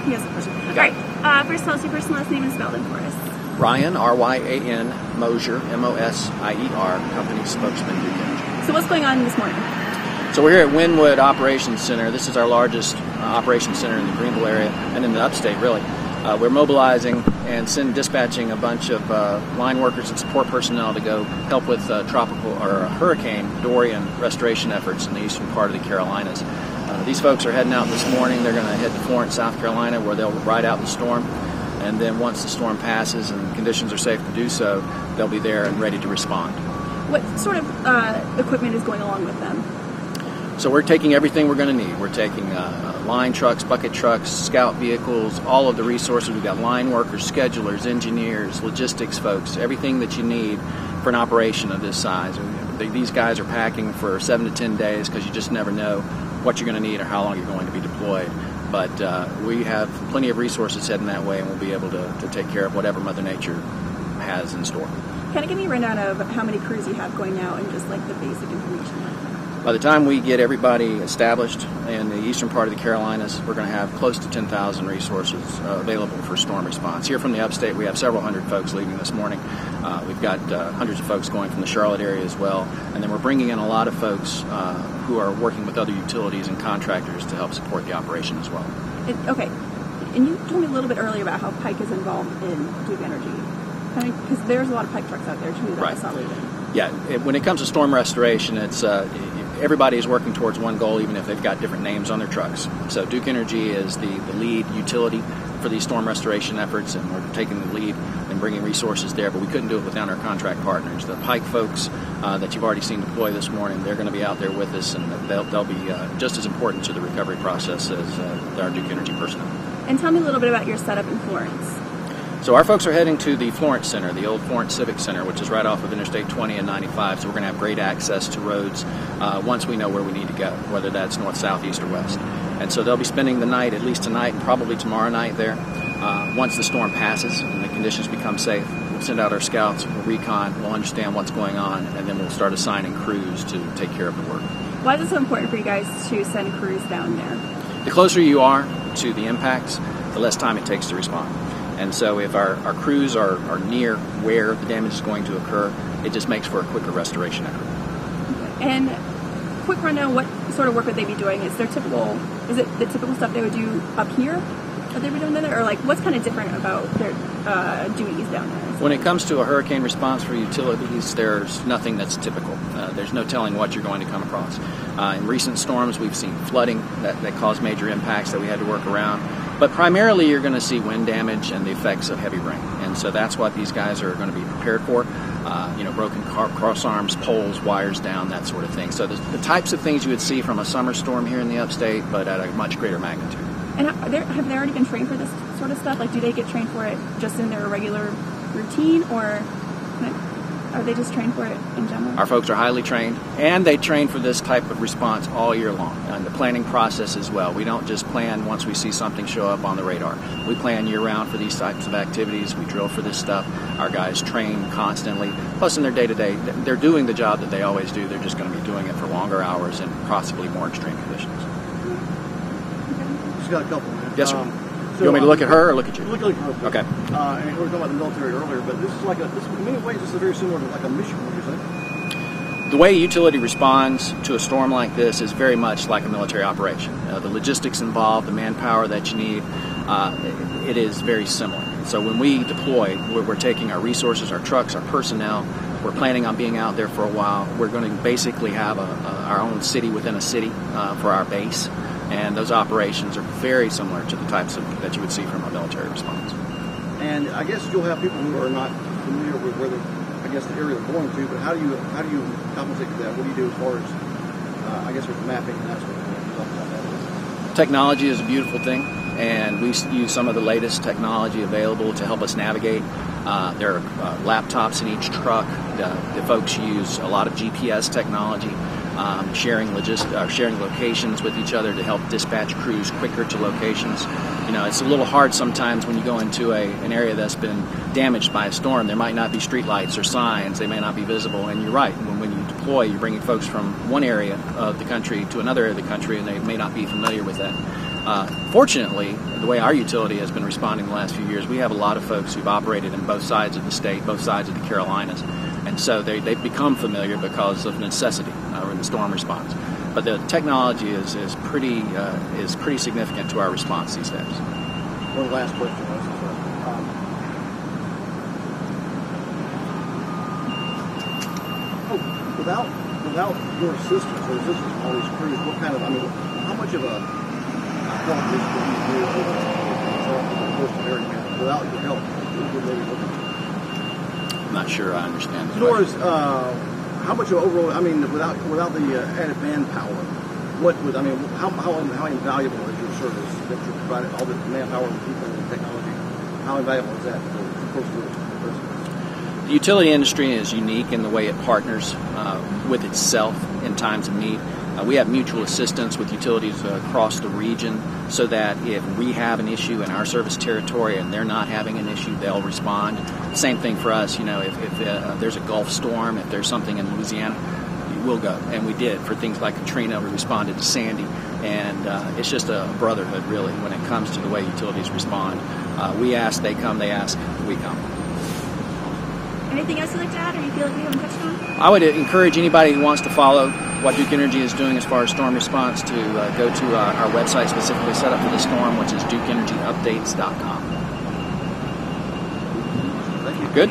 he has a question. Okay. All right. First, tell us your first and last name and spell them for us. Ryan, R-Y-A-N, Mosier, M-O-S-I-E-R, company spokesman, Duke Energy. So what's going on this morning? So we're here at Wynwood Operations Center. This is our largest operations center in the Greenville area and in the upstate, really. We're mobilizing and dispatching a bunch of line workers and support personnel to go help with Hurricane Dorian restoration efforts in the eastern part of the Carolinas. These folks are heading out this morning. They're going to head to Florence, South Carolina, where they'll ride out the storm. And then once the storm passes and conditions are safe to do so, they'll be there and ready to respond. What sort of equipment is going along with them? So we're taking everything we're going to need. We're taking line trucks, bucket trucks, scout vehicles, all of the resources. We've got line workers, schedulers, engineers, logistics folks, everything that you need for an operation of this size. These guys are packing for 7 to 10 days because you just never know what you're going to need or how long you're going to be deployed. But we have plenty of resources heading that way, and we'll be able to take care of whatever Mother Nature has in store. Kind of give me a rundown of how many crews you have going out and just like the basic information. By the time we get everybody established in the eastern part of the Carolinas, we're going to have close to 10,000 resources available for storm response. Here from the upstate, we have several hundred folks leaving this morning. We've got hundreds of folks going from the Charlotte area as well. And then we're bringing in a lot of folks who are working with other utilities and contractors to help support the operation as well. Okay. And you told me a little bit earlier about how Pike is involved in Duke Energy. Because there's a lot of Pike trucks out there, too, that I saw leaving. Yeah. When it comes to storm restoration, it's everybody is working towards one goal, even if they've got different names on their trucks. So Duke Energy is the lead utility for these storm restoration efforts, and we're taking the lead and bringing resources there, but we couldn't do it without our contract partners. The Pike folks that you've already seen deploy this morning, they're going to be out there with us, and they'll be just as important to the recovery process as our Duke Energy personnel. And tell me a little bit about your setup in Florence. So our folks are heading to the Florence Center, the old Florence Civic Center, which is right off of Interstate 20 and 95. So we're going to have great access to roads once we know where we need to go, whether that's north, south, east, or west. And so they'll be spending the night, at least tonight and probably tomorrow night there. Once the storm passes and the conditions become safe, we'll send out our scouts, we'll recon, we'll understand what's going on, and then we'll start assigning crews to take care of the work. Why is it so important for you guys to send crews down there? The closer you are to the impacts, the less time it takes to respond. And so if our crews are near where the damage is going to occur, it just makes for a quicker restoration effort. And quick rundown, what sort of work would they be doing? Is it the typical stuff they would do up here that they would be doing there? Or like what's kind of different about their duties down there? When it comes to a hurricane response for utilities, there's nothing that's typical. There's no telling what you're going to come across. In recent storms, we've seen flooding that caused major impacts that we had to work around. But primarily, you're going to see wind damage and the effects of heavy rain. And so that's what these guys are going to be prepared for. Broken cross arms, poles, wires down, that sort of thing. So the types of things you would see from a summer storm here in the upstate, but at a much greater magnitude. And have they already been trained for this sort of stuff? Like, do they get trained for it just in their regular routine, or are they just trained for it in general? Our folks are highly trained, and they train for this type of response all year long. And the planning process as well. We don't just plan once we see something show up on the radar. We plan year-round for these types of activities. We drill for this stuff. Our guys train constantly. Plus, in their day-to-day, they're doing the job that they always do. They're just going to be doing it for longer hours and possibly more extreme conditions. Just got a couple minutes. Yes, sir. You want me to look at her or look at you? Look at her. Okay. And we were talking about the military earlier, but this is in many ways, this is very similar to like a mission, what do you think? The way a utility responds to a storm like this is very much like a military operation. The logistics involved, the manpower that you need, it is very similar. So when we deploy, we're taking our resources, our trucks, our personnel. We're planning on being out there for a while. We're going to basically have our own city within a city for our base. And those operations are very similar to the types that you would see from a military response. And I guess you'll have people who are not familiar with where the area they're going to, but how do you compensate for that? What do you do as far as, with mapping and that sort of thing? Talk about that. Technology is a beautiful thing, and we use some of the latest technology available to help us navigate. There are laptops in each truck. The folks use a lot of GPS technology. Sharing locations with each other to help dispatch crews quicker to locations. It's a little hard sometimes when you go into an area that's been damaged by a storm. There might not be street lights or signs. They may not be visible. And you're right. When you deploy, you're bringing folks from one area of the country to another area of the country, and they may not be familiar with that. Fortunately, the way our utility has been responding the last few years, we have a lot of folks who've operated in both sides of the state, both sides of the Carolinas, and so they've become familiar because of necessity in the storm response. But the technology is pretty significant to our response these days. One last question. Without your assistance or assistance from all these crews, what kind of, how much of a help is do you do without your help? I'm not sure I understand. As far as how much of overall, without the added manpower, how invaluable is your service that you're providing, all the manpower, the people, and technology? How invaluable is that for the utility industry is unique in the way it partners with itself in times of need. We have mutual assistance with utilities across the region so that if we have an issue in our service territory and they're not having an issue, they'll respond. Same thing for us. If there's a Gulf storm, if there's something in Louisiana, we'll go. And we did. For things like Katrina, we responded to Sandy. And it's just a brotherhood, really, when it comes to the way utilities respond. We ask, they come, they ask, we come. Anything else you'd like to add, or you feel like we haven't touched on? I would encourage anybody who wants to follow what Duke Energy is doing as far as storm response to go to our website specifically set up for the storm, which is dukeenergyupdates.com.